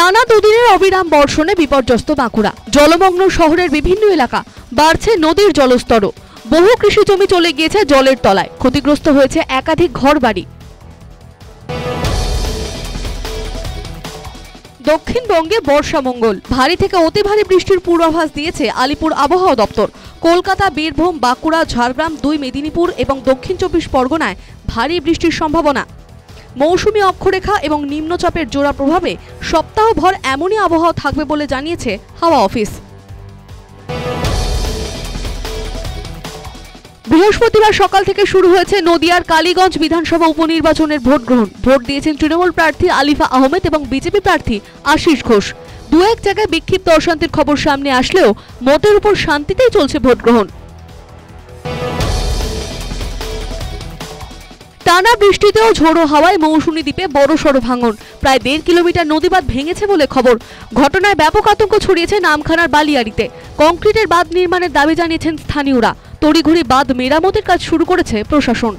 টানা দুদিনের অবিরাম বর্ষণে বিপর্যস্ত বাঁকুড়া। জলমগ্ন শহরের বিভিন্ন এলাকা, বাড়ছে নদীর জলস্তরও। বহু কৃষি জমি চলে গিয়েছে জলের তলায়, ক্ষতিগ্রস্ত হয়েছে একাধিক ঘরবাড়ি। দক্ষিণবঙ্গে বর্ষা মঙ্গল, ভারী থেকে অতি ভারী বৃষ্টির পূর্বাভাস দিয়েছে আলিপুর আবহাওয়া দপ্তর। কলকাতা, বীরভূম, বাঁকুড়া, ঝাড়গ্রাম, 2 মেদিনীপুর এবং দক্ষিণ 24 পরগনায় ভারী বৃষ্টির সম্ভাবনা। মৌসুমী অক্ষরেখা এবং নিম্নচাপের জোড়া প্রভাবে সপ্তাহভর এমনই আবহাওয়া থাকবে বলে জানিয়েছে হাওয়া অফিস। বৃহস্পতিবার সকাল থেকে শুরু হয়েছে নদিয়ার কালীগঞ্জ বিধানসভা উপনির্বাচনের ভোট গ্রহণ। ভোট দিয়েছেন তৃণমূল প্রার্থী আলিফা আহমেদ এবং বিজেপি প্রার্থী আশিস ঘোষ। দু এক জায়গায় বিক্ষিপ্ত অশান্তির খবর সামনে আসলেও মতের উপর শান্তিতেই চলছে ভোট গ্রহণ। টানা বৃষ্টিতেও ঝোড়ো হাওয়ায় মৌসুমী দ্বীপে বড়সড় ভাঙন, প্রায় 1.5 কিলোমিটার নদীবাঁধ ভেঙেছে বলে খবর। ঘটনায় ব্যাপক আতঙ্ক ছড়িয়েছে নামখানার বালিয়াড়িতে। কংক্রিটের বাঁধ নির্মাণের দাবি জানিয়েছেন স্থানীয়রা। তড়িঘড়ি বাঁধ মেরামতের কাজ শুরু করেছে প্রশাসন।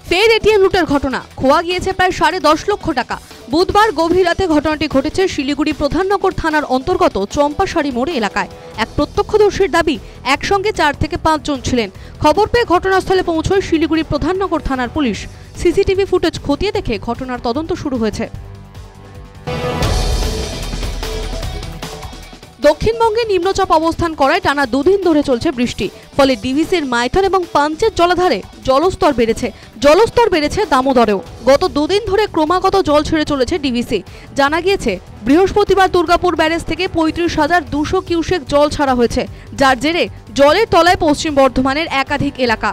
ফের এটিএম লুটের ঘটনা, খোয়া গিয়েছে প্রায় 10.5 লক্ষ টাকা। বুধবার গভীর রাতে ঘটনাটি ঘটেছে শিলিগুড়ি প্রধাননগর থানার অন্তর্গত চম্পাশাড়ি মোড় এলাকায়। এক প্রত্যক্ষদর্শীর দাবি, একসঙ্গে 4 থেকে 5 জন ছিলেন। খবর পেয়ে ঘটনাস্থলে পৌঁছয় শিলিগুড়ি প্রধাননগর থানার পুলিশ। সিসিটিভি ফুটেজ খতিয়ে দেখে ঘটনার তদন্ত শুরু হয়েছে। দক্ষিণবঙ্গে নিম্নচাপ অবস্থান করায় টানা 2 দিন ধরে চলছে বৃষ্টি। ফলে ডিভিসির মাইথন এবং পাঞ্চের জলাধারে জলস্তর বেড়েছে দামোদরেও। গত 2 দিন ধরে ক্রমাগত জল ছেড়ে চলেছে ডিভিসি। জানা গিয়েছে বৃহস্পতিবার দুর্গাপুর ব্যারেজ থেকে 35,200 কিউসেক জল ছাড়া হয়েছে, যার জেরে জলের তলায় পশ্চিম বর্ধমানের একাধিক এলাকা।